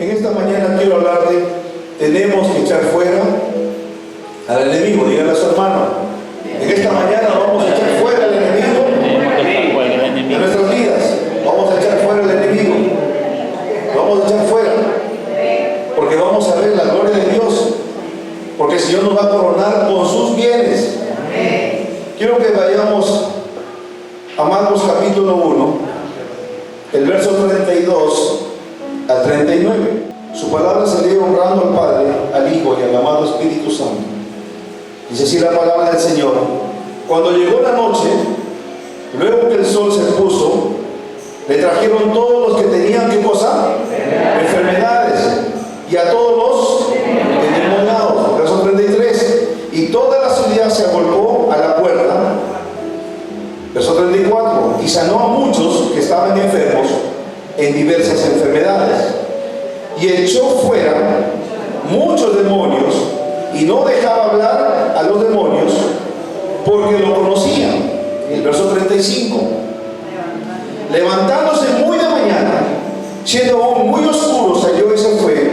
En esta mañana quiero hablar de tenemos que echar fuera al enemigo. Díganle a su hermano, en esta mañana vamos a echar fuera al enemigo de nuestras vidas. Vamos a echar fuera al enemigo. Vamos a echar fuera. Porque vamos a ver la gloria de Dios. Porque el Señor nos va a coronar con sus bienes. Quiero que vayamos a Marcos capítulo 1, el verso 32 al 39. Su palabra se lee honrando al Padre, al Hijo y al amado Espíritu Santo. Dice así la palabra del Señor: cuando llegó la noche, luego que el sol se puso, le trajeron todos los que tenían, ¿qué cosa? Enfermedades, y a todos los endemoniados. Verso 33. Y toda la ciudad se agolpó a la puerta. Verso 34. Y sanó a muchos que estaban enfermos en diversas enfermedades, y echó fuera muchos demonios, y no dejaba hablar a los demonios porque lo conocían. El verso 35. Levantándose muy de mañana, siendo aún muy oscuro, salió y se fue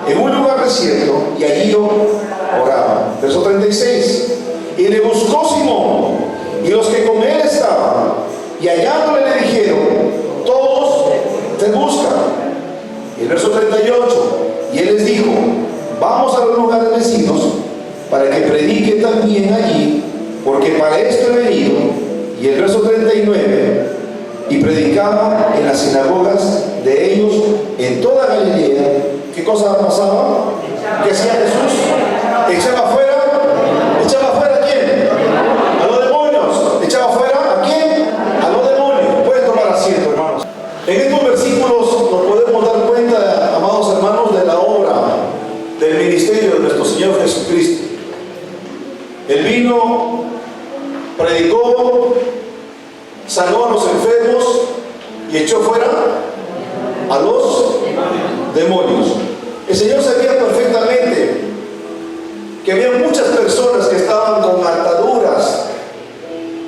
en un lugar desierto, y allí oraba. Verso 36. Y le buscó Simón y los que con él estaban, y hallándole le dijeron: todos te buscan. Y el verso 38. Y él les dijo: vamos a los lugares vecinos para que predique también allí, porque para esto he venido. Y el verso 39. Y predicaba en las sinagogas de ellos en toda Galilea. ¿Qué cosa pasaba? ¿Qué hacía Jesús? Echaba fuera. ¿Echaba fuera a quién? A los demonios. ¿Echaba fuera a quién? A los demonios. Pueden tomar asiento, hermanos. En estos versículos nos podemos dar cuenta, amados hermanos, de la obra del ministerio de nuestro Señor Jesucristo. Él vino, predicó, sanó a los enfermos y echó fuera a los demonios. El Señor sabía perfectamente que había muchas personas que estaban con ataduras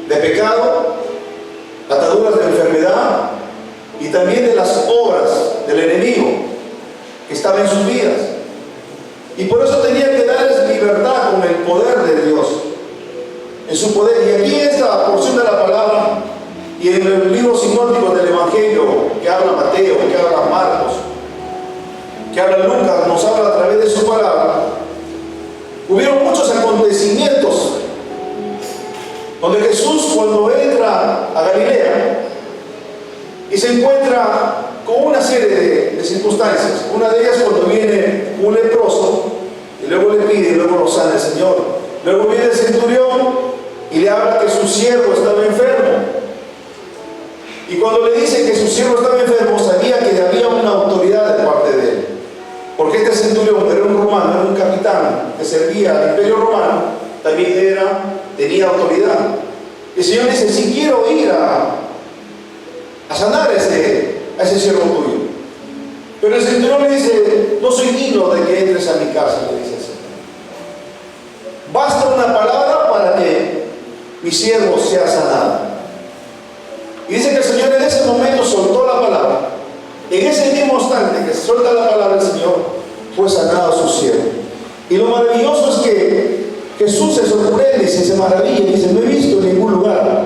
de pecado, ataduras de enfermedad y también de las obras del enemigo que estaban en sus vidas. Y por eso tenía que darles libertad con el poder de Dios, en su poder. Y aquí en esta porción de la palabra y en el libro sinóptico del Evangelio, que habla Mateo, que habla Marcos, que habla Lucas, nos habla a través de su palabra, hubieron muchos acontecimientos donde Jesús, cuando entra a Galilea y se encuentra con una serie de circunstancias, una de ellas cuando viene un leproso y luego le pide y luego lo sana el Señor. Luego viene el centurión y le habla que su siervo estaba enfermo. Y cuando le dice que su siervo estaba enfermo, sabía que había una autoridad de parte de él. Porque este centurión era un romano, era un capitán que servía al imperio romano, también tenía autoridad. El Señor dice: si quiero ir a sanar a ese siervo tuyo. Pero el centurión le dice: no soy digno de que entres a mi casa, le dice así. Basta una palabra para que mi siervo sea sanado. Y dice que el Señor en ese momento soltó la palabra. En ese mismo instante que se suelta la palabra del Señor, fue sanado su siervo. Y lo maravilloso es que Jesús se sorprende y se maravilla y dice: no he visto en ningún lugar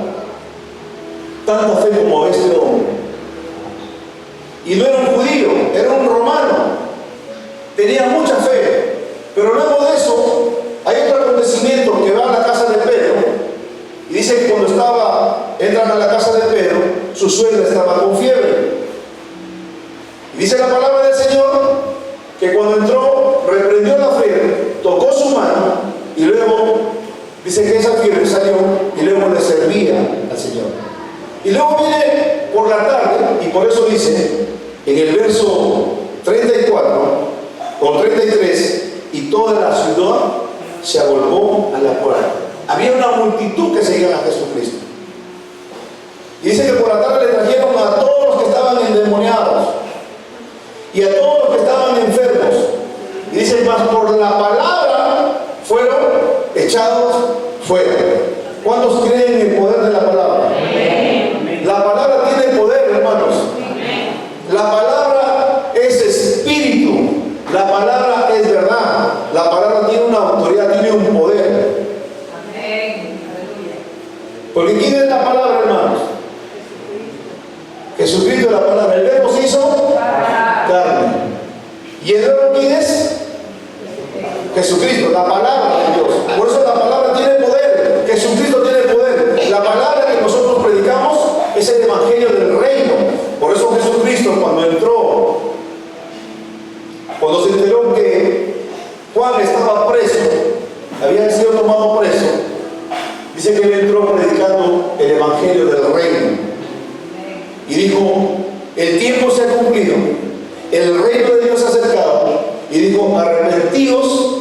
tanta fe como este hombre. Y no era un judío, era un romano. Tenía mucha fe. Pero luego de eso, hay otro acontecimiento que va a la casa de Pedro. Y dice que cuando entran a la casa de Pedro, su suegra estaba con fiebre. Y dice la palabra del Señor que cuando entró, reprendió la fiebre, tocó su mano y luego dice que esa fiebre salió y luego le servía al Señor. Y luego viene por la tarde, y por eso dice en el verso 34 o 33: y toda la ciudad se agolpó a la puerta. Había una multitud que seguía a Jesucristo. Y dice que por la tarde le trajeron a todos los que estaban endemoniados y a todos los que estaban enfermos. Y dice: mas por la palabra fueron echados fuera. ¿Cuántos creen en el poder de la palabra? La palabra tiene poder, hermanos. La palabra es espíritu. Jesucristo, la palabra de Dios. Por eso la palabra tiene poder. Jesucristo tiene poder. La palabra que nosotros predicamos es el evangelio del reino. Por eso Jesucristo, cuando se enteró que Juan estaba preso, había sido tomado preso, dice que él entró predicando el evangelio del reino y dijo: el tiempo se ha cumplido, el reino de Dios se ha acercado, y dijo: arrepentíos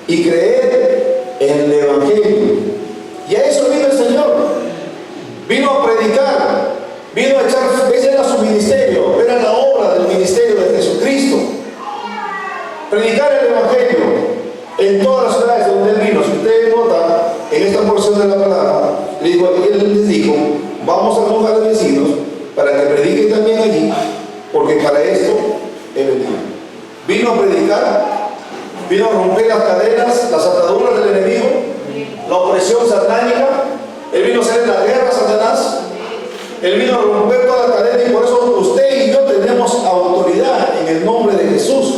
y creed en el evangelio. Y a eso vino el Señor. Vino a predicar, vino a echar, ese era su ministerio, era la obra del ministerio de Jesucristo. Predicar el evangelio en todas las ciudades donde él vino. Si ustedes notan en esta porción de la palabra, él les dijo: vamos a los vecinos para que prediquen también allí, porque para esto he venido. Vino a predicar, vino a romper las cadenas, las ataduras del enemigo, la opresión satánica. Él vino a hacer la guerra a Satanás. Él vino a romper toda la cadena, y por eso usted y yo tenemos autoridad en el nombre de Jesús.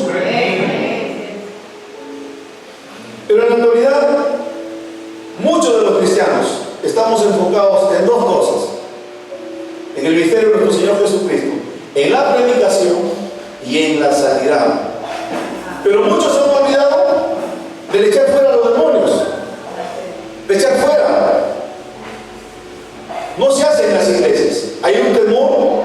Pero en la actualidad, muchos de los cristianos estamos enfocados en dos cosas: en el ministerio de nuestro Señor Jesucristo, en la predicación y en la sanidad. Pero muchos se han olvidado de echar fuera a los demonios, de echar fuera. No se hace en las iglesias. Hay un temor,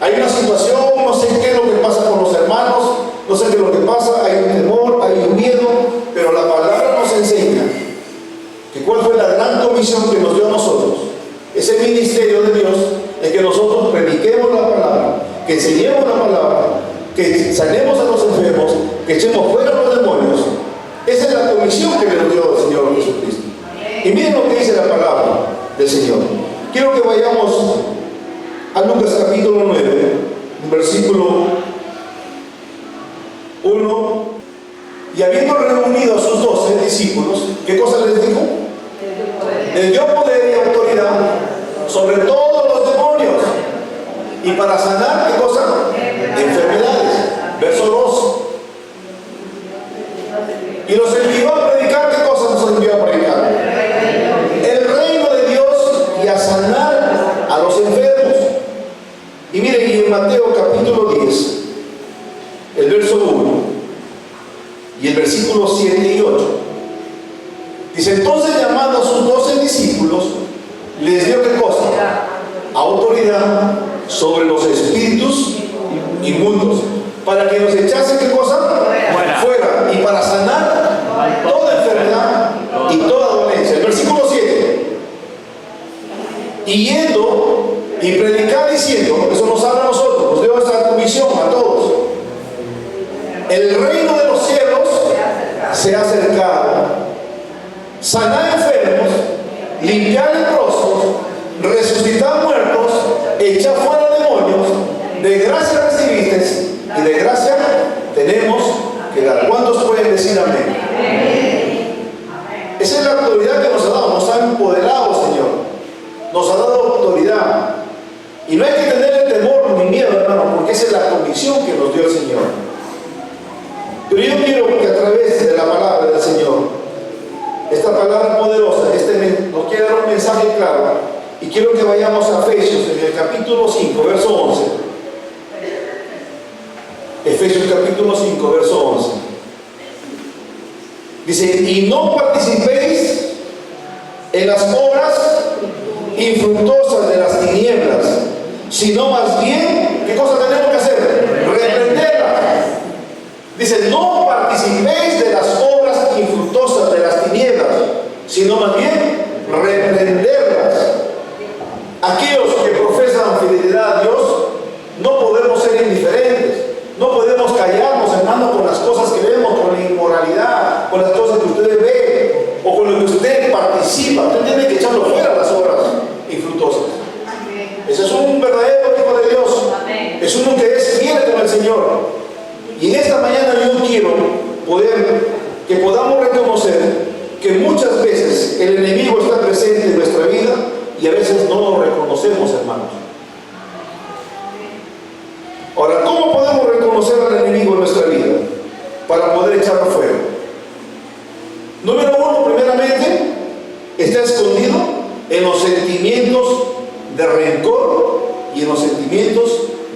hay una situación, no sé qué es lo que pasa con los hermanos, no sé qué es lo que pasa, hay un temor, hay un miedo, pero la palabra nos enseña que cuál fue la gran comisión que nos dio a nosotros. Ese ministerio de Dios es que nosotros prediquemos la palabra, que enseñemos la palabra, que sanemos a los enfermos, que echemos fuera a los demonios. Esa es la comisión que nos dio el Señor Jesucristo. Y miren lo que dice la palabra del Señor. Quiero que vayamos a Lucas capítulo 9, versículo 1. Y habiendo reunido a sus 12 discípulos, ¿qué cosa les dijo? Les dio poder y autoridad sobre todos los demonios, y para sanar, ¿qué cosa? Enfermedades. Verso 2. Y los envió a predicar. ¿Qué cosa nos envió a predicar? El reino de Dios, y a sanar a los enfermos. Y miren, y en Mateo capítulo 10, el verso 1 y el versículo 7 y 8, dice: entonces, llamando a sus 12 discípulos, les dio ¿qué cosa? Autoridad sobre los espíritus inmundos, para que los echase ¿qué cosa? Fuera, y para sanar toda enfermedad y toda dolencia. El versículo 7: y yendo y predicar diciendo, eso nos habla a nosotros, nos dio esta comisión a todos: el reino de los cielos se ha acercado, sanar enfermos, limpiar leprosos, resucitar muertos, echar fuera demonios. De gracia recibiste y de gracia tenemos que dar. ¿Cuántos pueden decir amén? Esa es la autoridad que nos ha dado, nos ha empoderado, Señor, nos ha dado autoridad. Y no hay que tener temor ni miedo, hermano, porque esa es la convicción que nos dio el Señor. Pero yo quiero que a través de la palabra del Señor, esta palabra poderosa, nos quiere dar un mensaje claro, y quiero que vayamos a Efesios, en el capítulo 5, verso 11. Efesios capítulo 5, verso 11. Dice: y no participéis en las obras infructuosas de las tinieblas, sino más bien, ¿qué cosa tenemos que hacer? Reprenderlas. Dice: no participéis de las obras infructuosas de las tinieblas, sino más bien reprenderlas. Aquellos que profesan fidelidad a Dios, no podemos ser indiferentes, no podemos callarnos, hermano, con las cosas que vemos, con la inmoralidad, con las cosas que ustedes ven, o con lo que usted participa. Usted tiene que echarlo fuera, las obras infructuosas. Ese es un verdadero hijo de Dios. Es uno que es fiel con el Señor. Y en esta mañana yo quiero que podamos reconocer que muchas veces el enemigo está presente en nuestra vida y a veces no lo reconocemos, hermanos. Ahora, ¿cómo podemos reconocer al enemigo en nuestra vida? Para poder poder echarlo fuera. Número uno, primeramente, está escondido en los sentimientos de rencor y en los sentimientos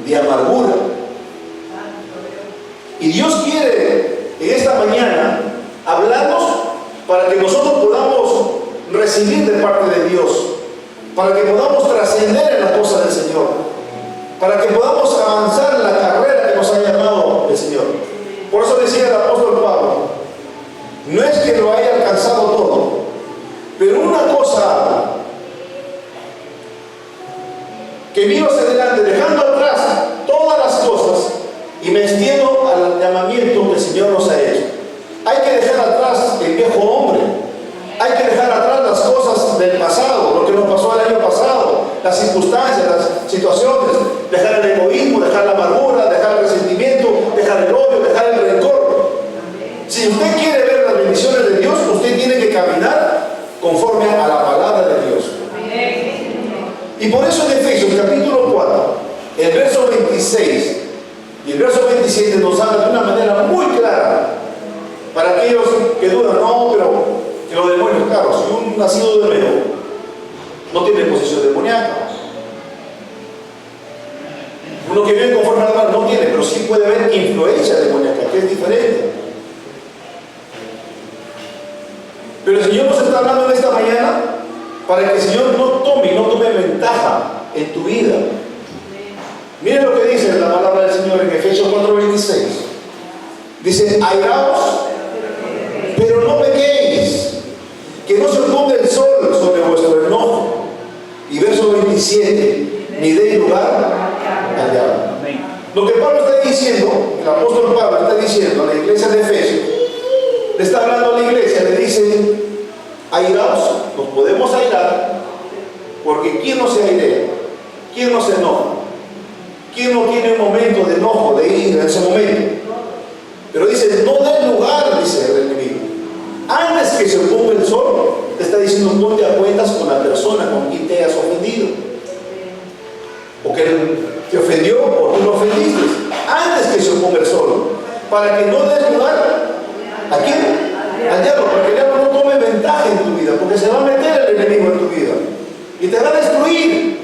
de amargura. Y Dios quiere en esta mañana hablarnos para que nosotros podamos recibir de parte de Dios, para que podamos trascender en las cosas del Señor, para que podamos avanzar en la carrera que nos ha llamado el Señor. Por eso decía el apóstol Pablo, no es que lo haya alcanzado todo, pero una cosa que miro hacia adelante, dejando atrás todas las cosas y me extiendo al llamamiento que el Señor nos ha hecho. Hay que dejar atrás el viejo hombre, hay que dejar atrás las cosas del pasado, lo que nos pasó el año pasado, las circunstancias, las situaciones, dejar el egoísmo, dejar la amargura, dejar el resentimiento, dejar el odio, dejar el rencor. Si usted quiere ver las bendiciones de Dios, usted tiene que caminar conforme a la palabra de Dios. Y por eso en Efesios capítulo 4, el verso 26 y el verso 27 nos habla de una manera muy clara para aquellos que dudan, no, pero que los demonios, claro, si un nacido de nuevo no tiene posesión demoníaca, uno que vive conforme a la palabra no tiene, pero sí puede haber influencia demoníaca, que es diferente. Pero el Señor nos está hablando en esta mañana para que el Señor no tome ventaja en tu vida. Miren lo que dice la palabra del Señor en Efesios 4:26. Dice, airaos, pero no pequéis, que no se ponga el sol sobre vuestro enojo. Y verso 27, ni deis lugar al diablo. Lo que Pablo está diciendo, el apóstol Pablo está diciendo a la iglesia de Efesios, le está hablando a la iglesia, le dice, airaos, nos podemos airar, porque ¿quién no se airea? ¿Quién no se enoja? ¿Quién no tiene un momento de enojo, de ira en ese momento? Pero dice, no den lugar, dice el enemigo. Antes que se ponga el sol, te está diciendo, ponte a cuentas con la persona con quien te hayas ofendido. O que te ofendió o tú lo ofendiste. Antes que se ponga el sol. Para que no des lugar, ¿a quién? Al diablo, para que el diablo no tome ventaja en tu vida, porque se va a meter el enemigo en tu vida y te va a destruir.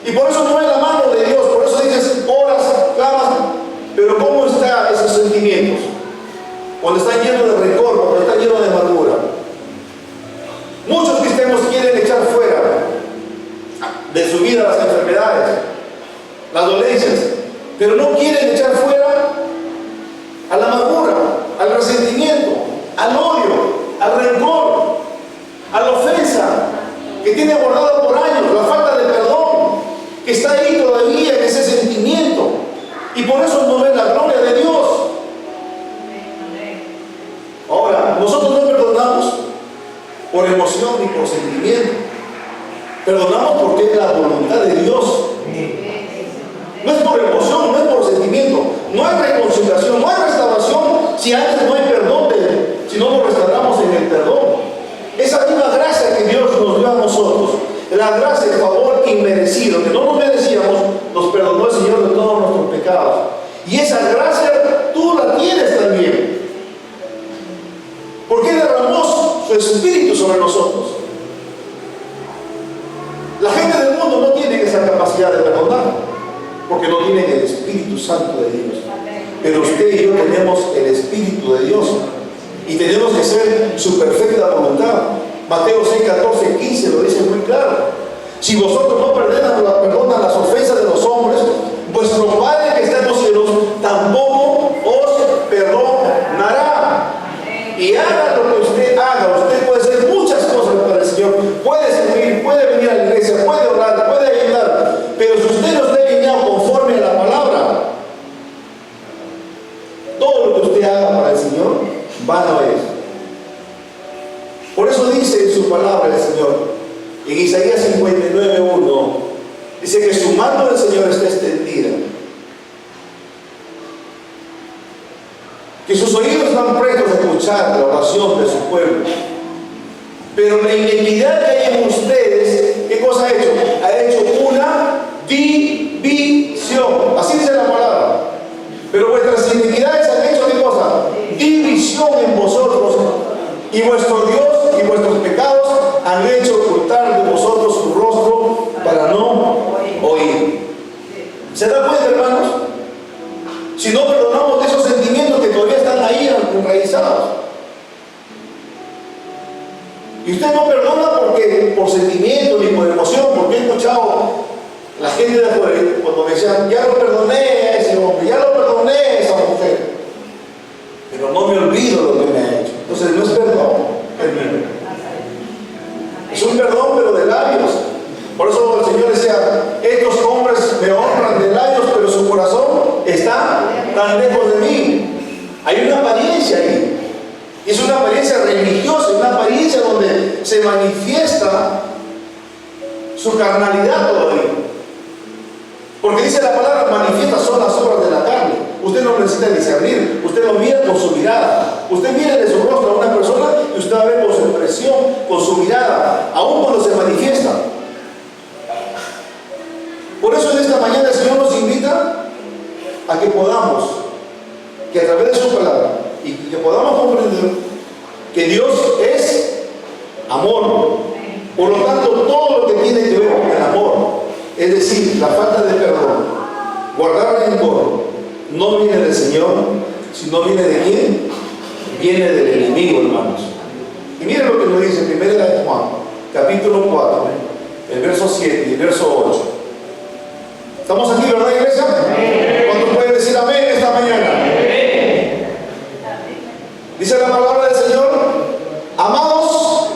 Y por eso no es la mano de Dios, por eso dices, oras, clamas, pero ¿cómo están esos sentimientos? Cuando están llenos de rencor, cuando están llenos de amargura. Muchos cristianos quieren echar fuera de su vida las enfermedades, las dolencias, pero no quieren echar fuera a la amargura, al resentimiento, al odio, al rencor, a la ofensa que tiene guardado por años, la falta de perdón que está ahí todavía en ese sentimiento, y por eso no ven la gloria de Dios. Ahora, nosotros no perdonamos por emoción ni por sentimiento, perdonamos porque es la voluntad de Dios. No es por emoción, no es por sentimiento, no hay reconciliación, no hay restauración si antes no hay perdón, si no nos restauramos en el perdón. Esa misma gracia que Dios nos dio a nosotros, la gracia, el favor inmerecido, que no nos merecíamos, nos perdonó el Señor de todos nuestros pecados. Y esa gracia tú la tienes también, porque derramó su Espíritu sobre nosotros. La gente del mundo no tiene esa capacidad de perdonar, porque no tienen el Espíritu Santo de Dios. Pero usted y yo tenemos el Espíritu de Dios y tenemos que ser su perfecta voluntad. Mateo 6, 14, 15 lo dice muy claro. Si vosotros no perdonan las ofensas de los hombres, vuestro Padre que está en los cielos tampoco os perdonará. Y haga lo que usted haga, usted puede hacer muchas cosas para el Señor, puede servir, puede venir a la iglesia, puede orar, puede ayudar, pero si usted no está alineado conforme a la palabra, todo lo que usted haga para el Señor, vano es. Por eso dice en su palabra el Señor, en Isaías 59:1, dice que su mano del Señor está extendida, que sus oídos están prestos a escuchar la oración de su pueblo. Pero la iniquidad que hay en ustedes, ¿qué cosa ha hecho? Ha hecho una división. Así dice la palabra. Pero vuestras iniquidades han hecho ¿qué cosa? Si no perdonamos de esos sentimientos que todavía están ahí enraizados. Y usted no perdona porque por sentimiento ni por emoción, porque he escuchado la gente de afuera cuando me decían, ya lo perdoné a ese hombre, ya lo perdoné a esa mujer, pero no me olvido lo que me ha hecho. Entonces no es perdón, es un perdón pero de labios. Por eso el Señor decía, estos hombres me honran de labios, pero su corazón está tan lejos de mí. Hay una apariencia ahí. Y es una apariencia religiosa, una apariencia donde se manifiesta su carnalidad todavía. Porque dice la palabra, manifiesta son las obras de la carne. Usted no necesita discernir, usted lo mira con su mirada. Usted mira de su rostro a una persona y usted va a ver con su expresión, con su mirada, aún cuando se manifiesta. Por eso en esta mañana el Señor nos invita a que podamos, que a través de su palabra, y que podamos comprender que Dios es amor. Por lo tanto, todo lo que tiene que ver con el amor, es decir, la falta de perdón, guardar rencor, no viene del Señor, sino viene de quién? Viene del enemigo, hermanos. Y miren lo que nos dice 1 de Juan, capítulo 4, el verso 7 y el verso 8. ¿Estamos aquí, verdad, iglesia? ¿Cuántos pueden decir amén esta mañana? Dice la palabra del Señor, amados,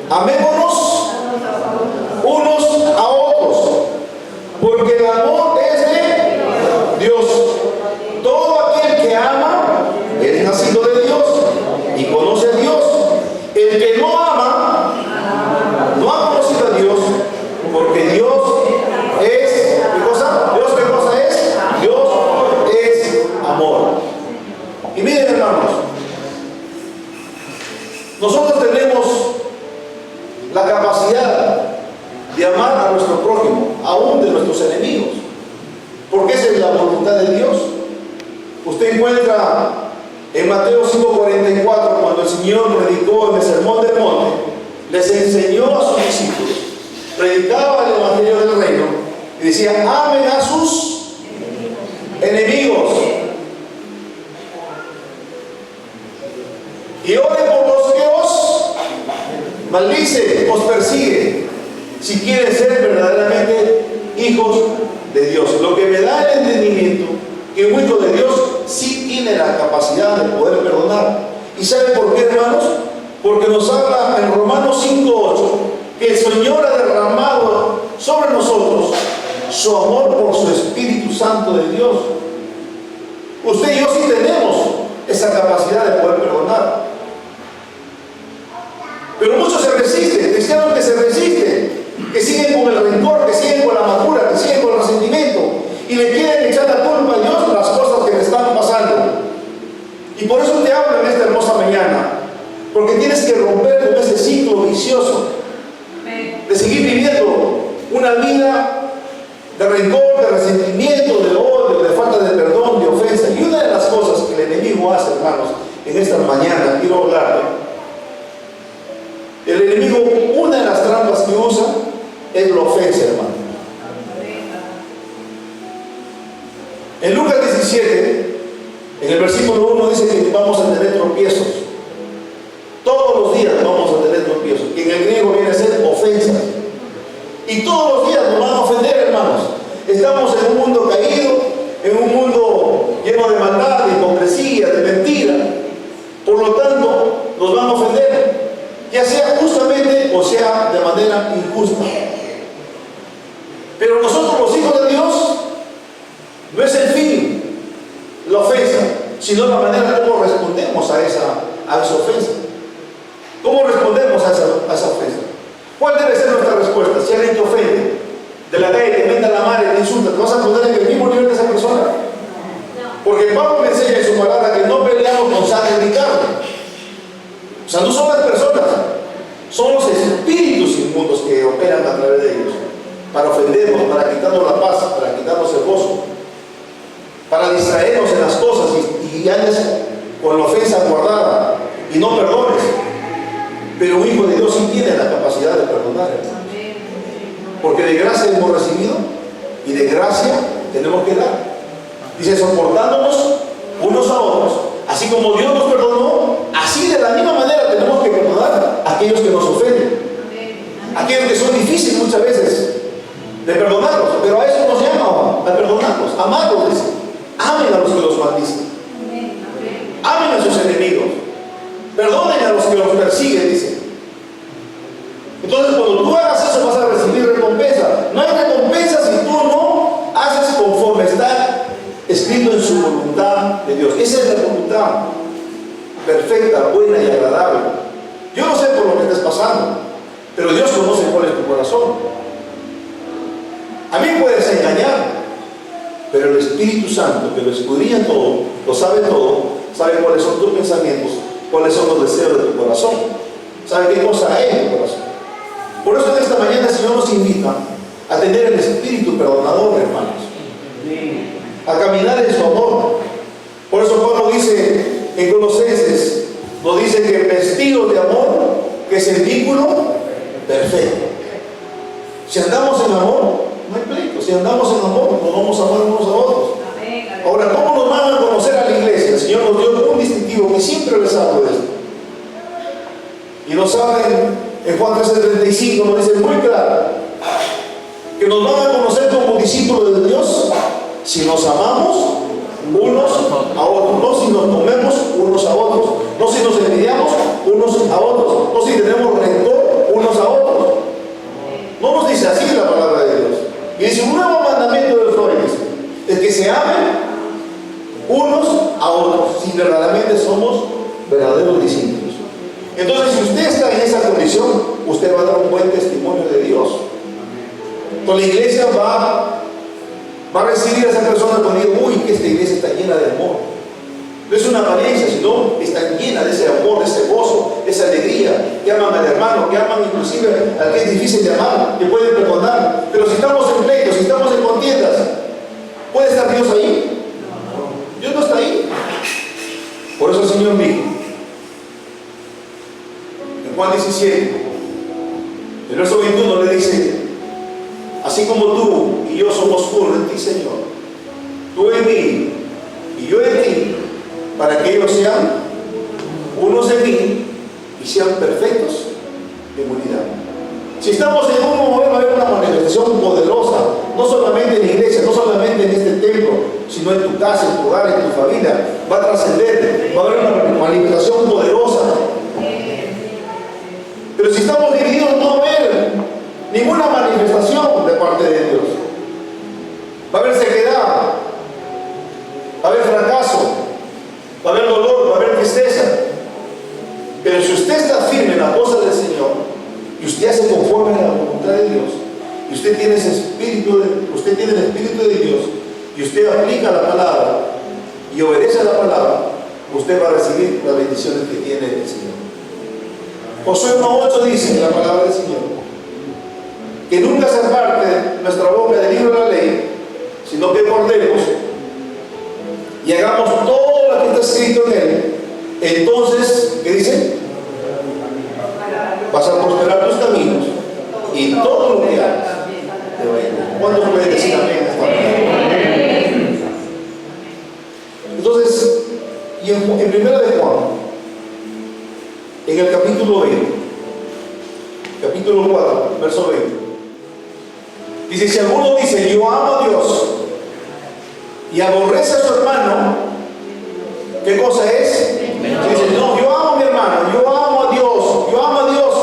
amémonos unos a otros, porque el amor es de Dios. Todo aquel que ama es nacido de Dios y conoce a Dios. El que no ama no ha conocido a Dios, porque Dios es, ¿qué cosa? ¿Dios qué cosa es? Dios es amor. Y miren, hermanos, nosotros tenemos la capacidad de amar a nuestro prójimo, aún de nuestros enemigos, porque esa es la voluntad de Dios. Usted encuentra en Mateo 5:44, cuando el Señor predicó en el Sermón del Monte, les enseñó a sus discípulos, predicaba el Evangelio del Reino y decía, amen a sus enemigos y oren por los que os maldice, os persigue, si quieren ser verdaderamente hijos de Dios. Lo que me da el entendimiento que un hijo de Dios sí tiene la capacidad de poder perdonar. ¿Y saben por qué, hermanos? Porque nos habla en Romanos 5:8 que el Señor ha derramado sobre nosotros su amor por su Espíritu Santo de Dios. Usted y yo sí tenemos esa capacidad de poder perdonar. Pero muchos se resisten, cristianos que se resisten, que siguen con el rencor, que siguen con la amargura, que siguen con el resentimiento y le quieren echar la culpa a Dios por las cosas que te están pasando. Y por eso te hablo en esta hermosa mañana, porque tienes que romper con ese ciclo vicioso de seguir viviendo una vida de rencor, de resentimiento, de odio, de falta de perdón, de ofensa. Y una de las cosas que el enemigo hace, hermanos, en esta mañana quiero hablarle. El enemigo, una de las trampas que usa es la ofensa, hermano. En Lucas 17, en el versículo 1 dice que vamos a tener tropiezos. Todos los días vamos a tener tropiezos. Y en el griego viene a ser ofensas. Y todos los días nos van a ofender, hermanos. Estamos en un mundo caído, en un mundo lleno de maldad, de hipocresía, de mentira. Por lo tanto, nos van a ofender, ya sea justamente o sea de manera injusta. Pero nosotros, los hijos de Dios, no es el fin la ofensa, sino la manera como respondemos a esa ofensa. ¿Cómo respondemos a esa ofensa? ¿Cuál debe ser nuestra respuesta? Si alguien te ofende, de la calle te mete la madre, te insulta, ¿te vas a poner en el mismo nivel de esa persona? Porque Pablo me enseña en su palabra que no peleamos con sangre ni carne. O sea, no son las personas, son los espíritus inmundos que operan a través de ellos, para ofendernos, para quitarnos la paz, para quitarnos el gozo, para distraernos en las cosas y andes con la ofensa guardada y no perdones. Pero un hijo de Dios sí tiene la capacidad de perdonar, hermanos. Porque de gracia hemos recibido y de gracia tenemos que dar. Dice, soportándonos unos a otros. Así como Dios nos perdonó, así de la misma manera tenemos que perdonar a aquellos que nos ofenden. Aquellos que son difíciles muchas veces de perdonarlos. Pero a eso nos llama, a perdonarlos, amarlos, dice. Amen a los que los maldicen. Amen a sus enemigos. Perdonen a los que los persiguen, dice. Entonces, cuando tú hagas eso, vas a recibir recompensa. No hay recompensa si tú no haces conforme está escrito en su voluntad de Dios. Esa es la voluntad perfecta, buena y agradable. Yo no sé por lo que estés pasando, pero Dios conoce cuál es tu corazón. A mí puedes engañar, pero el Espíritu Santo, que lo escudriña todo, lo sabe todo, sabe cuáles son tus pensamientos, cuáles son los deseos de tu corazón, sabe qué cosa hay en tu corazón. Por eso en esta mañana el Señor nos invita a tener el Espíritu perdonador, hermanos, a caminar en su amor. Por eso Pablo dice en Colosenses, nos dice que vestidos de amor, que es el vínculo perfecto. Si andamos en amor, no hay pleito. Si andamos en amor, nos vamos a amar unos a otros. Ahora, ¿cómo nos van a conocer a la iglesia? El Señor nos dio un distintivo que siempre les hablo de esto. Y nos habla en Juan 13:35, nos dice muy claro que nos van a conocer como discípulos de Dios si nos amamos unos a otros, no si nos comemos unos a otros, no si nos envidiamos unos a otros, no si tenemos rencor unos a otros. No nos dice así la palabra de Dios. Y dice un nuevo mandamiento de los jóvenes, es que se amen unos a otros, si verdaderamente somos verdaderos discípulos. Entonces, si usted está en esa condición, usted va a dar un buen testimonio de Dios. Entonces la iglesia va a recibir a esa persona cuando diga, uy, que esta iglesia está llena de amor. No es una apariencia, sino está llena de ese amor, de ese gozo, de esa alegría, que aman al hermano, que aman inclusive al que es difícil de amar, que pueden perdonar. Pero si estamos en pleitos, si estamos en contiendas, ¿puede estar Dios ahí? Dios no está ahí. Por eso el Señor dijo en Juan 17, el verso 21 le dice, así como tú y yo somos uno en ti, Señor, tú en mí y yo en ti, para que ellos sean unos en mí y sean perfectos en unidad. Si estamos en un momento, va a haber una manifestación poderosa, no solamente en la iglesia, no solamente en este templo, sino en tu casa, en tu hogar, en tu familia. Va a trascender, va a haber una manifestación poderosa. Pero si estamos divididos, no va a haber ninguna manifestación de parte de Dios. Va a haber sequedad, va a haber fracaso, va a haber dolor, va a haber tristeza. Pero si usted está firme en la cosa del Señor y usted hace conforme a la voluntad de Dios, y usted tiene ese espíritu, usted tiene el Espíritu de Dios, y usted aplica la palabra y obedece a la palabra, usted va a recibir las bendiciones que tiene el Señor. Josué 1:8 dice en la palabra del Señor que nunca se aparte nuestra boca del libro de la ley, sino que guardemos y hagamos todo lo que está escrito en él. Entonces, ¿qué dice? Vas a prosperar tus caminos y todo lo que hagas te va a ir. ¿Cuántos pueden decir amén? Entonces, y en primera de Juan, en el capítulo 20, capítulo 4, verso 20, dice, si alguno dice, yo amo a Dios, y aborrece a su hermano, ¿qué cosa es? Dice, no, yo amo a mi hermano, yo amo a Dios, yo amo a Dios.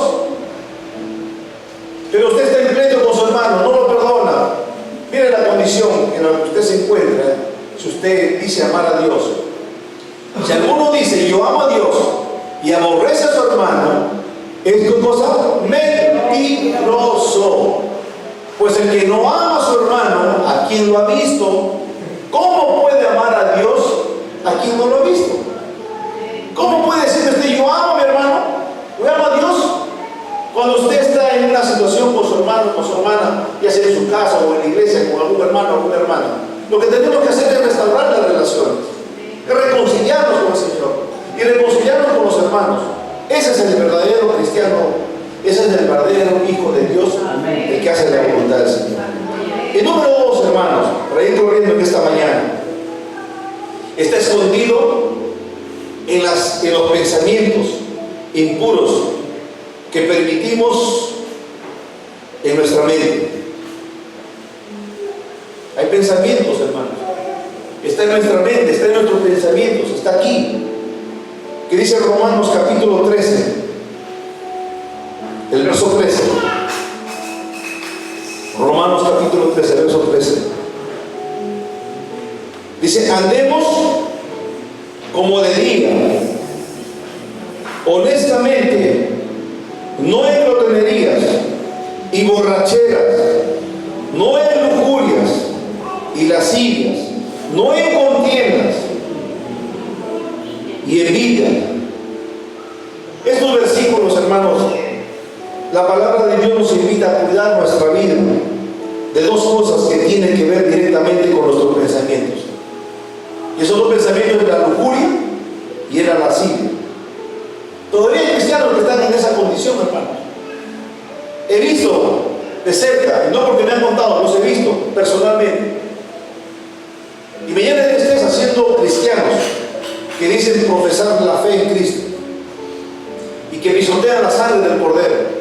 Pero usted está en pleito con su hermano, no lo perdona. Mire la condición en la que usted se encuentra, si usted dice amar a Dios. Si alguno dice, yo amo a Dios, y aborrece a su hermano, ¿es qué cosa? Mentiroso. Pues el que no ama a su hermano, a quien lo ha visto, ¿cómo puede amar a Dios a quien no lo ha visto? ¿Cómo puede decir usted, yo amo a mi hermano, yo amo a Dios? Cuando usted está en una situación con su hermano, con su hermana, ya sea en su casa o en la iglesia, con algún hermano o alguna hermana, lo que tenemos que hacer es restaurar las relaciones, es reconciliarnos con el Señor y reconciliarnos con los hermanos. Ese es el verdadero cristiano, ese es el verdadero hijo de Dios, el que hace la voluntad del Señor. Y número 2, hermanos, para ir corriendo en esta mañana, está escondido en los pensamientos impuros que permitimos en nuestra mente. Hay pensamientos, hermanos. Está en nuestra mente, está en nuestros pensamientos, está aquí. Que dice Romanos capítulo 13, el verso 13. Romanos capítulo 13, verso 13. Dice: andemos como de día, honestamente, no en glotonerías y borracheras, no en lujurias y lascivias, no en contiendas y envidia. Estos versículos, hermanos, la palabra de Dios nos invita a cuidar nuestra vida de dos cosas que tienen que ver directamente con nuestros pensamientos. Y esos dos pensamientos es la lujuria y es la lascivia. Todavía hay cristianos que están en esa condición, hermanos. He visto de cerca, y no porque me han contado, los he visto personalmente. Y me llena de tristeza siendo cristianos que dicen profesar la fe en Cristo y que pisotean la sangre del Cordero.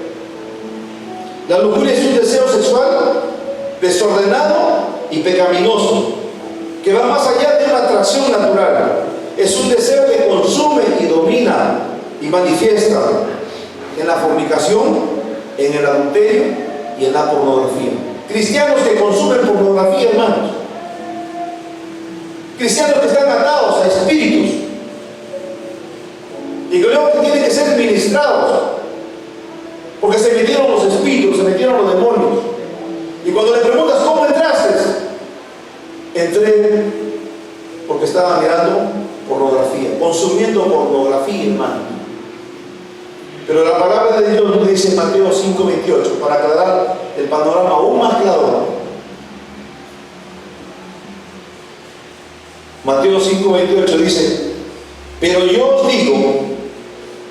La lujuria es un deseo sexual desordenado y pecaminoso que va más allá de una atracción natural. Es un deseo que consume y domina y manifiesta en la fornicación, en el adulterio y en la pornografía. Cristianos que consumen pornografía, hermanos. Cristianos que están atados a espíritus y que luego que tienen que ser ministrados porque se metieron los espíritus, se metieron los demonios. Y cuando le preguntas cómo entraste, entré porque estaba mirando pornografía, consumiendo pornografía, hermano. Pero la palabra de Dios nos dice en Mateo 5:28, para aclarar el panorama aún más claro. Mateo 5:28 dice: pero yo os digo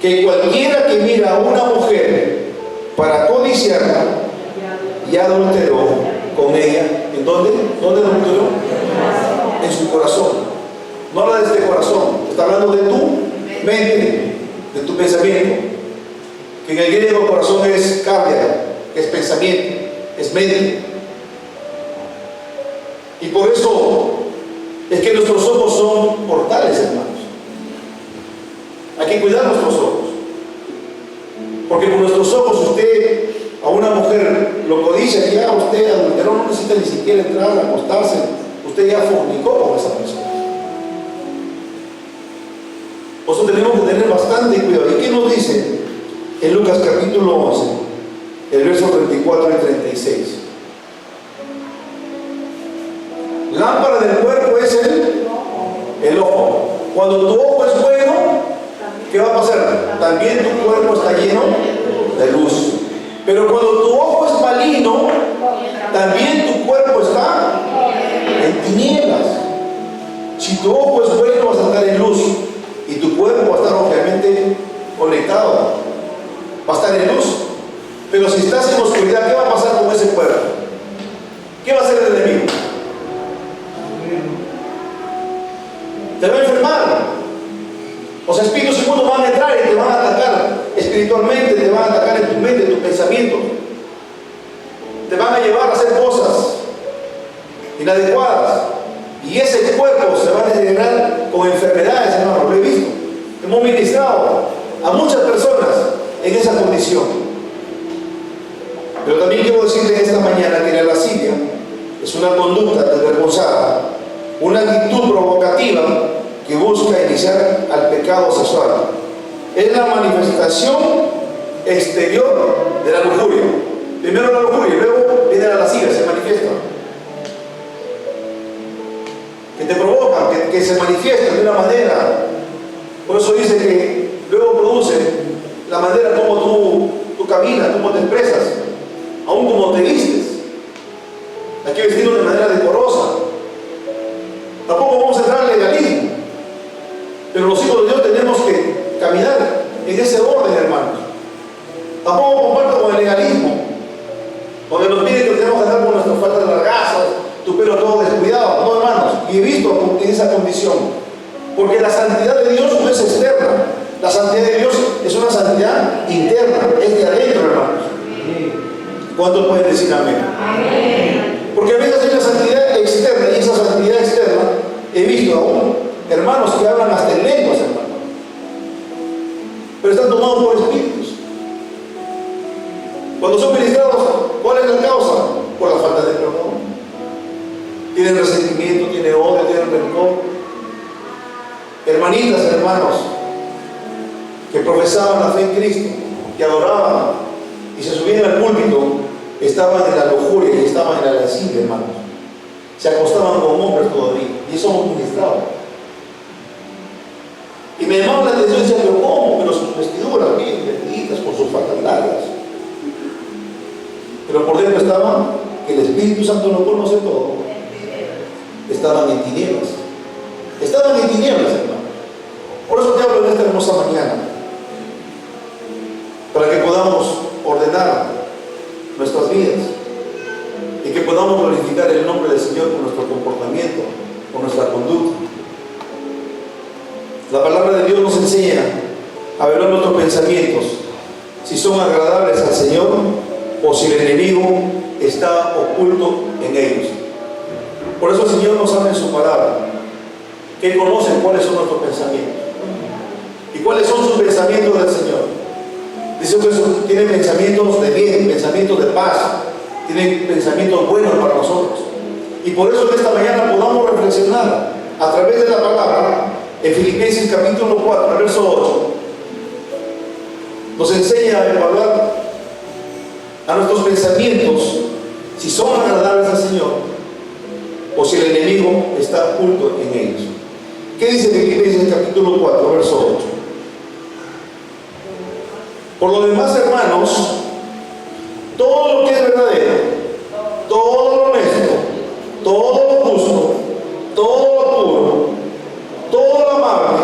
que cualquiera que mira a una mujer para codiciarla, ya adulteró con ella. ¿En dónde? ¿Dónde adulteró? En su corazón. No habla de este corazón, está hablando de tu mente, de tu pensamiento. Que en el griego corazón es cardia, es pensamiento, es mente. Y por eso es que nuestros ojos son portales, hermanos. Hay que cuidar nuestros ojos, porque con nuestros ojos usted a una mujer lo codicia y ya usted adulteró, no necesita ni siquiera entrar a acostarse, usted ya fornicó con esa persona. Por eso tenemos que tener bastante cuidado. ¿Y qué nos dice en Lucas capítulo 11, el verso 34 y 36? Lámpara del cuerpo es el ojo. Cuando tu ojo es bueno, ¿qué va a pasar? También tu cuerpo está lleno de luz. Pero cuando tu ojo es maligno, también tu cuerpo está en tinieblas. Si tu ojo es bueno, vas a estar en luz y tu cuerpo va a estar obviamente conectado, va a estar en luz. Pero si estás en oscuridad, ¿qué va a pasar con ese cuerpo? ¿Qué va a hacer el enemigo? Te va a enfermar. Los espíritus inmundos van a entrar y te van a atacar espiritualmente, te van a atacar en tu mente, en tu pensamiento. Te van a llevar a hacer cosas inadecuadas. Y ese cuerpo se va a degenerar con enfermedades, hermano. Lo he visto. Hemos ministrado a muchas personas en esa condición. Pero también quiero decirles esta mañana que la lascivia es una conducta desvergonzada, una actitud provocativa que busca iniciar al pecado sexual. Es la manifestación exterior de la lujuria. Primero la lujuria y luego viene la lascivia, se manifiesta. Que te provocan, que se manifiestan de una manera. Por eso dice que luego produce la manera como tú caminas, cómo te expresas, aún como te vistes. Hay que vestirnos de manera decorosa. Tampoco vamos a entrar al legalismo, pero los hijos de Dios tenemos que caminar en ese orden, hermanos. Tampoco comparto con el legalismo, donde nos piden que tenemos que andar con nuestras faldas largazas, tu pelo todo descuidado. No, hermanos, y he visto en esa condición Porque la santidad de Dios no es externa. La santidad de Dios es una santidad interna, es de adentro, hermanos. ¿Cuántos pueden decir amén? Amén. Porque a veces hay una santidad externa, y esa santidad externa he visto aún hermanos que hablan hasta en lenguas, hermanos, pero están tomados por espíritus. Cuando son ministrados, ¿cuál es la causa? Por la falta de perdón. Tienen resentimiento, tienen odio, tienen rencor. Hermanitas, hermanos, que profesaban la fe en Cristo, que adoraban y se subían al púlpito, estaban en la lujuria y estaban en la lascivia, hermanos. Se acostaban con hombres todavía, y eso hemos ministrado. Y me llamaba la atención y decía, pero ¿cómo? Pero sus vestiduras bien vestiditas, con sus faldas largas. Pero por dentro estaba que el Espíritu Santo lo conoce todo. Estaban en tinieblas. Estaban en tinieblas, hermano. Por eso te hablo en esta hermosa mañana, para que podamos ordenar nuestras vidas y que podamos glorificar el nombre del Señor con nuestro comportamiento, con nuestra conducta. La palabra de Dios nos enseña a ver nuestros pensamientos, si son agradables al Señor o si el enemigo está oculto en ellos. Por eso el Señor nos habla en su palabra, que Él conoce cuáles son nuestros pensamientos y cuáles son sus pensamientos del Señor. Dice que tiene pensamientos de bien, pensamientos de paz, tiene pensamientos buenos para nosotros. Y por eso en esta mañana podamos reflexionar a través de la palabra. En Filipenses capítulo 4, verso 8, nos enseña a evaluar a nuestros pensamientos si son agradables al Señor o si el enemigo está oculto en ellos. ¿Qué dice Filipenses capítulo 4, verso 8? Por lo demás, hermanos, todo lo que es verdadero, todo lo honesto, todo lo justo, todo lo puro, todo lo amable,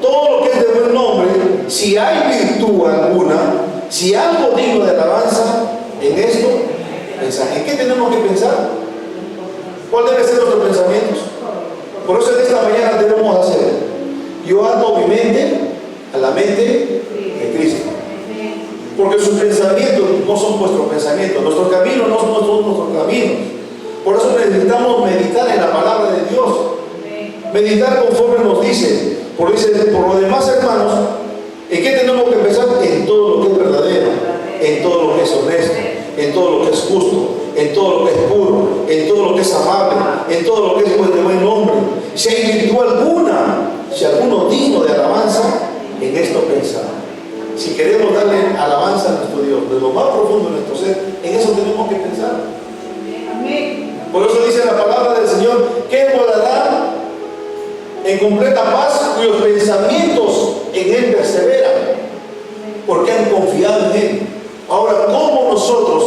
todo lo que es de buen nombre, si hay virtud alguna, si algo digno de alabanza, en esto pensar. ¿En qué tenemos que pensar? ¿Cuál debe ser nuestros pensamientos? Por eso en esta mañana debemos hacer: yo ato mi mente a la mente de Cristo. Porque sus pensamientos no son vuestros pensamientos, nuestros caminos no son nuestros caminos. Por eso necesitamos meditar en la palabra de Dios. Meditar conforme nos dice. Por lo demás, hermanos, ¿en qué tenemos que pensar? En todo lo que es verdadero, en todo lo que es honesto, en todo lo que es justo, en todo lo que es puro, en todo lo que es amable, en todo lo que es de buen nombre. Si hay virtud alguna, si alguno digno de alabanza, en esto pensar. Si queremos darle alabanza a nuestro Dios, de lo más profundo de nuestro ser, en eso tenemos que pensar. Por eso dice la palabra del Señor, que morará en completa paz cuyos pensamientos en Él perseveran, porque han confiado en Él. Ahora, ¿cómo nosotros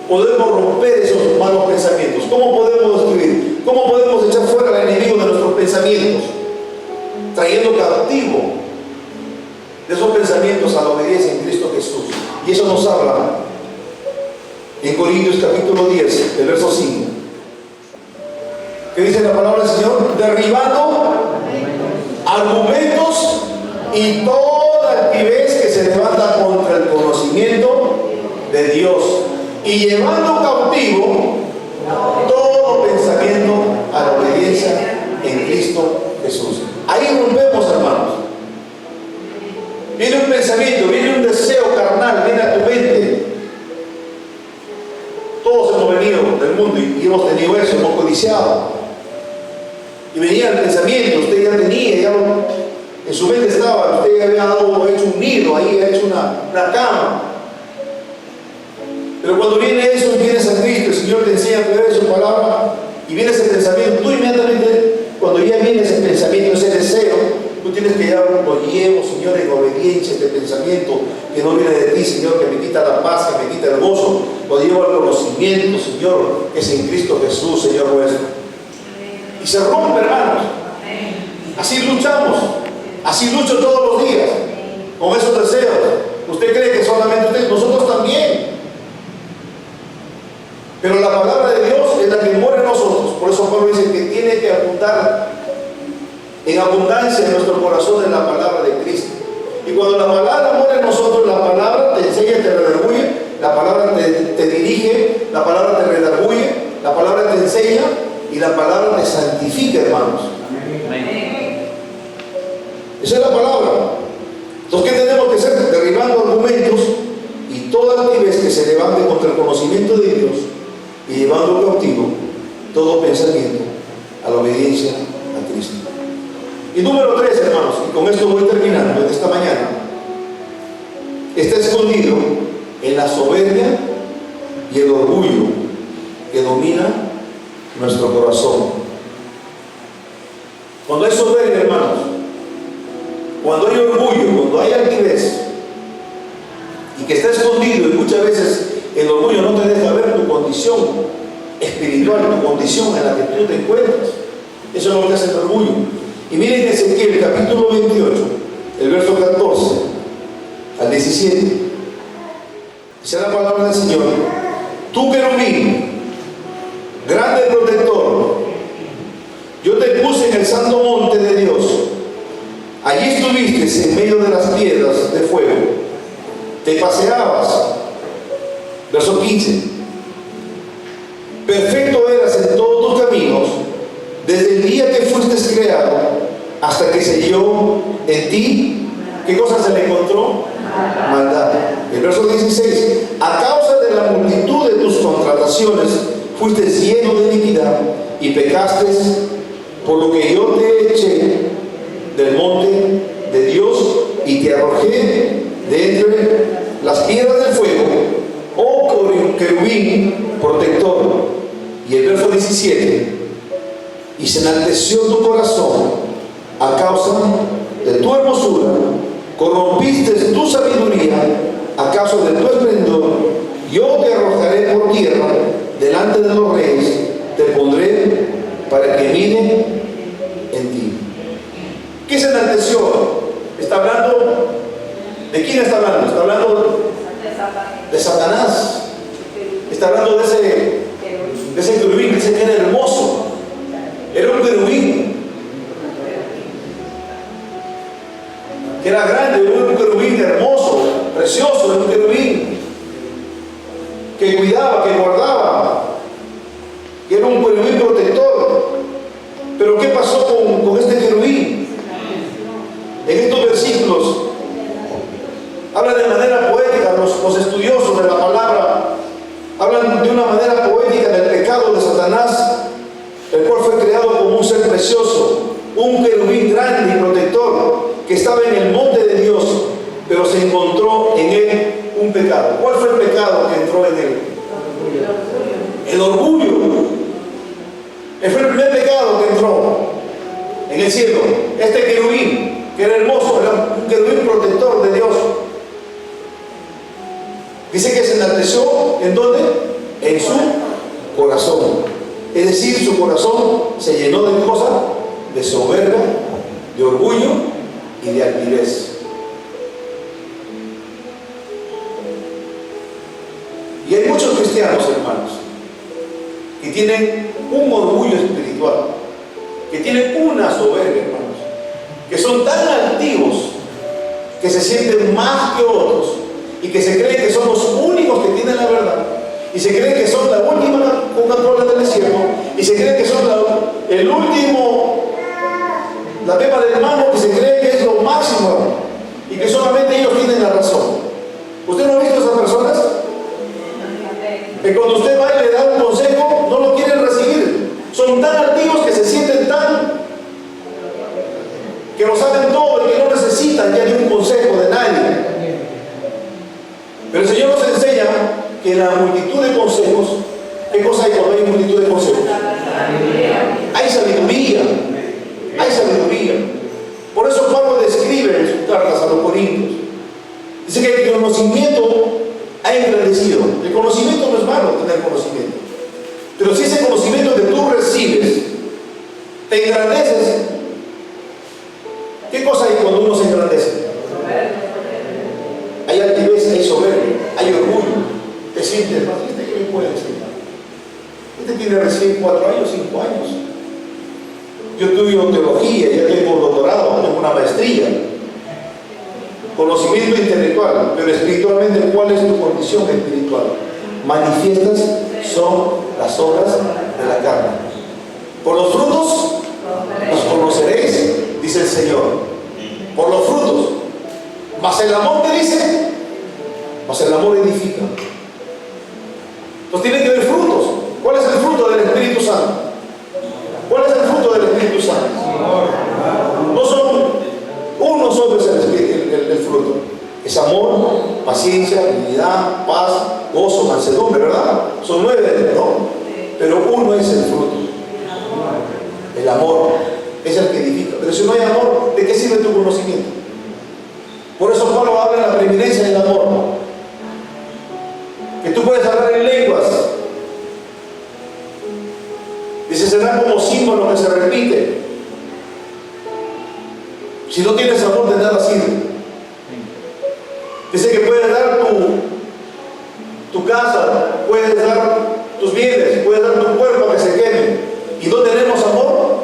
podemos romper esos malos pensamientos? ¿Cómo podemos destruir? ¿Cómo podemos echar fuera al enemigo de nuestros pensamientos? Trayendo cautivo de esos pensamientos a la obediencia en Cristo Jesús. Y eso nos habla en Corintios capítulo 10, el verso 5. ¿Qué dice la palabra del Señor? Derribando argumentos y toda altivez que se levanta contra el conocimiento de Dios, y llevando cautivo todo pensamiento a la obediencia en Cristo Jesús. Ahí rompemos, hermanos. Viene un pensamiento, viene un deseo carnal, viene a tu mente. Todos hemos venido del mundo y hemos tenido eso, hemos codiciado. Y venía el pensamiento, usted ya tenía, en su mente estaba, usted ya había hecho un nido, ahí ha hecho una cama. Pero cuando viene eso y vienes a Cristo, el Señor te enseña a través de su palabra, y viene ese pensamiento, tú inmediatamente, cuando ya viene ese pensamiento, ese deseo, tú tienes que llevar lo llevo, Señor, en obediencia a este pensamiento que no viene de ti, Señor, que me quita la paz, que me quita el gozo. Lo llevo al conocimiento, Señor, que es en Cristo Jesús, Señor nuestro. Y se rompe, hermanos. Así luchamos. Así lucho todos los días con esos deseos. ¿Usted cree que solamente usted? Nosotros también. Pero la palabra de Dios es la que muere en nosotros. Por eso Pablo dice que tiene que apuntar en abundancia en nuestro corazón es la palabra de Cristo. Y cuando la palabra muere en nosotros, la palabra te enseña, te redarguye, la palabra te dirige, la palabra te redarguye, la palabra te enseña y la palabra te santifica, hermanos. Amén. Esa es la palabra. Entonces, ¿qué tenemos que hacer? Derribando argumentos y toda altivez que se levante contra el conocimiento de Dios y llevando cautivo todo pensamiento a la obediencia a Cristo. Y número 3, hermanos, y con esto voy terminando en esta mañana, está escondido en la soberbia y el orgullo que domina nuestro corazón. Cuando hay soberbia, hermanos, cuando hay orgullo, cuando hay altivez, y que está escondido, y muchas veces el orgullo no te deja ver tu condición espiritual, tu condición en la que tú te encuentras. Eso es lo que hace el orgullo. Y miren Ezequiel, capítulo 28, el verso 14 al 17. Dice la palabra del Señor: tú, querubín, grande protector, yo te puse en el santo monte de Dios. Allí estuviste en medio de las piedras de fuego. Te paseabas. Verso 15. Perfecto eras en todos tus caminos, desde el día que fuiste creado hasta que se halló en ti. ¿Qué cosa se le encontró? Maldad. El verso 16. A causa de la multitud de tus contrataciones fuiste lleno de iniquidad y pecaste, por lo que yo te eché del monte de Dios y te arrojé de entre las piedras del fuego, oh querubín protector. Y el verso 17. Y se enalteció tu corazón a causa de tu hermosura, corrompiste tu sabiduría a causa de tu esplendor. Yo te arrojaré por tierra delante de los reyes, te pondré para que miren en ti. ¿Qué se enalteció? Está hablando, ¿de quién está hablando? Está hablando de Satanás. Está hablando de ese querubín, dice que era hermoso. Era un querubín que era grande, era un querubín hermoso, precioso, era un querubín que cuidaba, que guardaba, que era un querubín protector. Pero ¿qué pasó con este querubín? En estos versículos habla de manera poética, los estudiosos de la palabra hablan de una manera poética del pecado de Satanás, el cual fue creado como un ser precioso, un querubín grande y protector que estaba en el monte de Dios, pero se encontró en él un pecado. ¿Cuál fue el pecado que entró en él? El orgullo. Fue el primer pecado que entró en el cielo. Este querubín, que era hermoso, era un querubín protector de Dios. Dice que se enalteció, ¿en dónde? En su corazón. Es decir, su corazón se llenó de cosas, de soberbia, de orgullo y de altivez. Y hay muchos cristianos, hermanos, que tienen un orgullo espiritual, que tienen una soberbia, hermanos, que son tan altivos, que se sienten más que otros y que se creen que son los únicos que tienen la verdad, y se creen que son la última Coca-Cola del desierto, y se creen que son el último, la pepa del mango, que se cree que es lo máximo y que solamente ellos tienen la razón. ¿Usted no ha visto a esas personas? Que cuando usted va y le da un consejo, no lo quieren recibir. Son tan altivos que se sienten tan que lo saben todo y que no necesitan ya de un consejo de nadie. Pero el Señor nos enseña que en la multitud de consejos, ¿qué cosa hay cuando hay multitud de consejos? Hay sabiduría. Hay sabiduría. Por eso Pablo describe en sus cartas a los Corintios. Dice que el conocimiento ha engrandecido. El conocimiento no es malo tener conocimiento. Pero si ese conocimiento que tú recibes te engrandeces, ¿qué cosa hay cuando uno se engrandece? Hay altivez, hay soberbia, hay orgullo. Te sientes más. ¿Este qué me puede enseñar? Este tiene recién 4 años, 5 años. Yo estudio teología, ya tengo doctorado, tengo una maestría, conocimiento intelectual, pero espiritualmente, ¿cuál es tu condición espiritual? Manifiestas son las obras de la carne. Por los frutos los conoceréis, dice el Señor. Por los frutos. Mas el amor, te dice, mas el amor edifica. Entonces tiene que haber frutos. ¿Cuál es el fruto del Espíritu Santo? ¿Cuál es el fruto del Espíritu Santo? No son uno solo, es el fruto. Es amor, paciencia, benignidad, paz, gozo, mansedumbre, ¿verdad? Son 9, ¿no? Pero uno es el fruto. El amor es el que edifica. Pero si no hay amor, ¿de qué sirve tu conocimiento? Por eso Pablo habla de la preeminencia del amor. Que tú puedes hablar en lenguas. Dice, será como símbolo que se repite. Si no tienes amor, de nada sirve. Dice que puedes dar tu casa, puedes dar tus bienes, puedes dar tu cuerpo a que se queme. ¿Y no tenemos amor?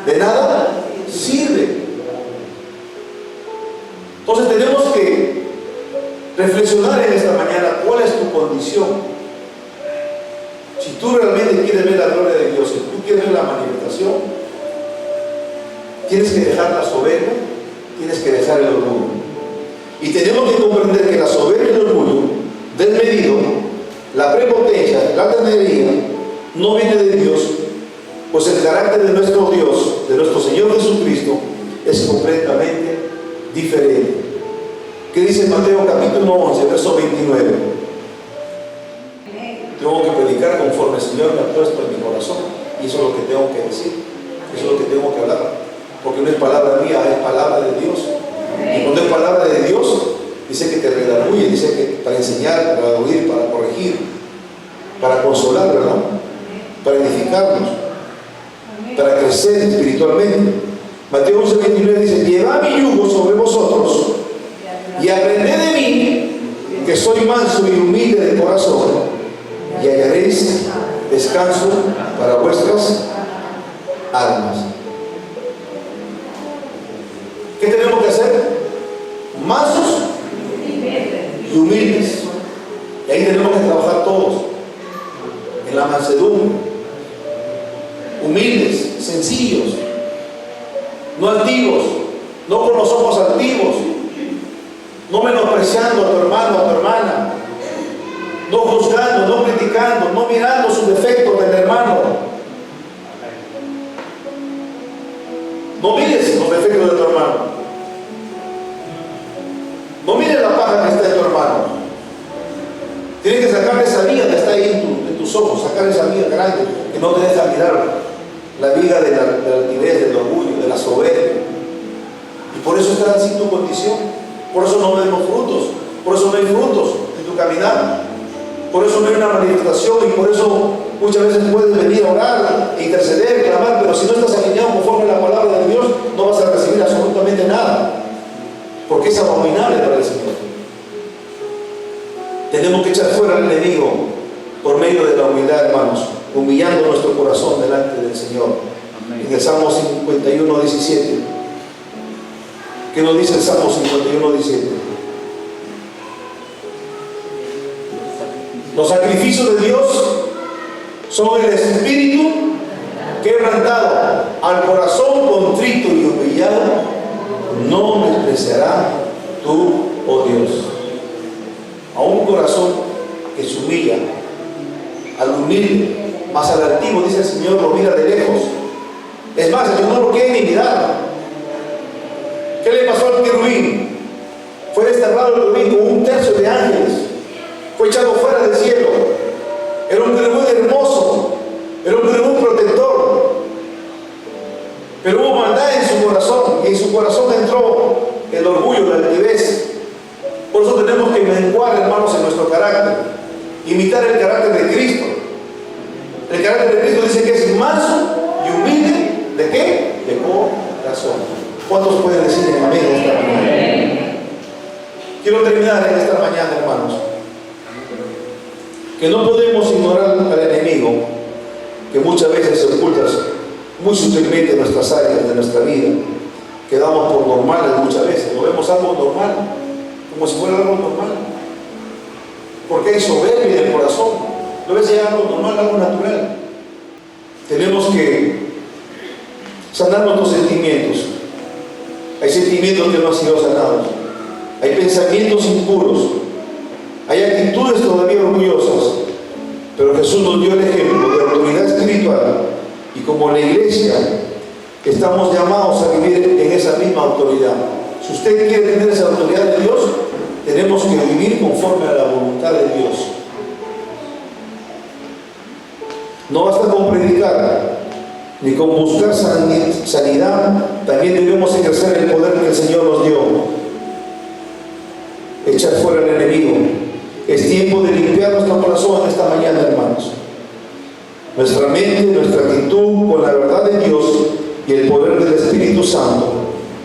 De nada sirve. Entonces tenemos que reflexionar en esta mañana cuál es tu condición. Si tú realmente quieres ver la gloria de Dios, si tú quieres ver la manifestación, tienes que dejar la soberbia, tienes que dejar el orgullo. Y tenemos que comprender que la soberbia y el orgullo desmedido, la prepotencia, la tenería, no viene de Dios, pues el carácter de nuestro Dios, de nuestro Señor Jesucristo, es completamente diferente. ¿Qué dice Mateo capítulo 11, verso 29? Tengo que predicar conforme el Señor me ha puesto en mi corazón, y eso es lo que tengo que decir, eso es lo que tengo que hablar, porque no es palabra mía, es palabra de Dios. Y cuando es palabra de Dios, dice que te redarguye, dice que para enseñar, para oír, para corregir, para consolar, ¿verdad? Para edificarnos, para crecer espiritualmente. Mateo 11, 29 dice, llevad mi yugo sobre vosotros y aprended de mí, que soy manso y humilde de corazón, y hallaréis descanso para vuestras almas. ¿Qué tenemos que hacer? Mansos y humildes. Y ahí tenemos que trabajar todos. En la mansedumbre. Humildes, sencillos. No altivos. No con los ojos altivos. No menospreciando a tu hermano, a tu hermana. No juzgando, no criticando, no mirando sus defectos del hermano. No mires los defectos de tu hermano. No mires la paja que está en tu hermano. Tienes que sacar esa viga que está ahí en tus ojos, sacar esa viga grande que no te deja mirar la viga de la altivez, del orgullo, de la soberbia. Y por eso está así tu condición. Por eso no vemos frutos. Por eso no hay frutos en tu caminar. Por eso no hay una manifestación, y por eso muchas veces puedes venir a orar, e interceder, clamar, pero si no estás alineado conforme a la palabra de Dios, no vas a recibir absolutamente nada, porque es abominable para el Señor. Tenemos que echar fuera al enemigo por medio de la humildad, hermanos, humillando nuestro corazón delante del Señor. Amén. En el Salmo 51, 17. ¿Qué nos dice el Salmo 51, 17? Los sacrificios de Dios son el espíritu quebrantado, al corazón contrito y humillado no despreciará tú, oh Dios. A un corazón que se humilla, al humilde, más al altivo, dice el Señor, lo mira de lejos. Es más, el Señor no lo quiere ni mirar. ¿Qué le pasó al querubín? Fue desterrado el querubín con un tercio de ángeles. Fue echado fuera del cielo. Era un querubín hermoso, era un querubín protector, pero hubo maldad en su corazón, y en su corazón entró el orgullo, la altivez. Por eso tenemos que menguar, hermanos, en nuestro carácter, imitar el carácter de Cristo. El carácter de Cristo dice que es manso y humilde. ¿De qué? De corazón. ¿Cuántos pueden decir amén esta mañana? Quiero terminar en esta mañana, hermanos, que no podemos ignorar al enemigo, que muchas veces se oculta muy sutilmente en nuestras áreas de nuestra vida, que damos por normales muchas veces. Lo vemos algo normal, como si fuera algo normal. Porque hay soberbia en el corazón. No ves ya algo normal, algo natural. Tenemos que sanar nuestros sentimientos. Hay sentimientos que no han sido sanados. Hay pensamientos impuros. Hay actitudes todavía orgullosas. Pero Jesús nos dio el ejemplo de autoridad espiritual. Y como la iglesia, estamos llamados a vivir en esa misma autoridad. Si usted quiere tener esa autoridad de Dios, tenemos que vivir conforme a la voluntad de Dios. No basta con predicar, ni con buscar sanidad, también debemos ejercer el poder que el Señor nos dio. Echar fuera el enemigo. Es tiempo de limpiar nuestro corazón en esta mañana, hermanos. Nuestra mente, nuestra actitud con la verdad de Dios y el poder del Espíritu Santo,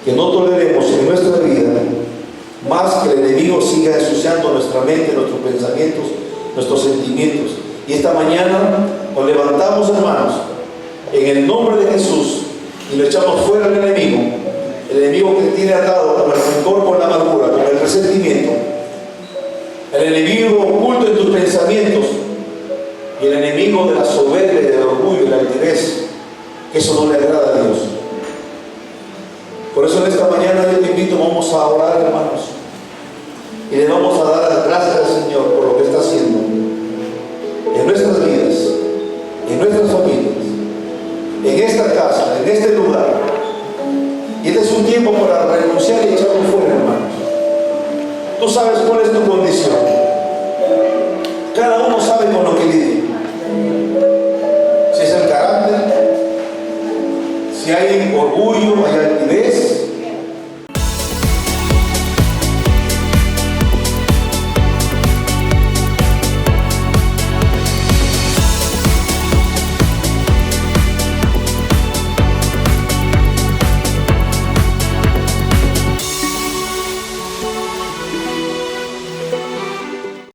que no toleremos en nuestra vida, más que el enemigo siga ensuciando nuestra mente, nuestros pensamientos, nuestros sentimientos. Y esta mañana nos levantamos, hermanos, en el nombre de Jesús y lo echamos fuera al enemigo. El enemigo que tiene atado con el rencor, con la amargura, con el resentimiento. El enemigo oculto en tus pensamientos. Y el enemigo de la soberbia, del orgullo y la altivez. Eso no le agrada a Dios. Por eso en esta mañana yo te invito, vamos a orar, hermanos. Y le vamos a dar las gracias al Señor por lo que está haciendo en nuestras vidas, en nuestras familias, en esta casa, en este lugar. Y este es un tiempo para renunciar y echarlo fuera, hermanos. Tú sabes cuál es tu condición. Cada uno sabe con lo que vive. Si es el carácter, si hay orgullo, hay altivez,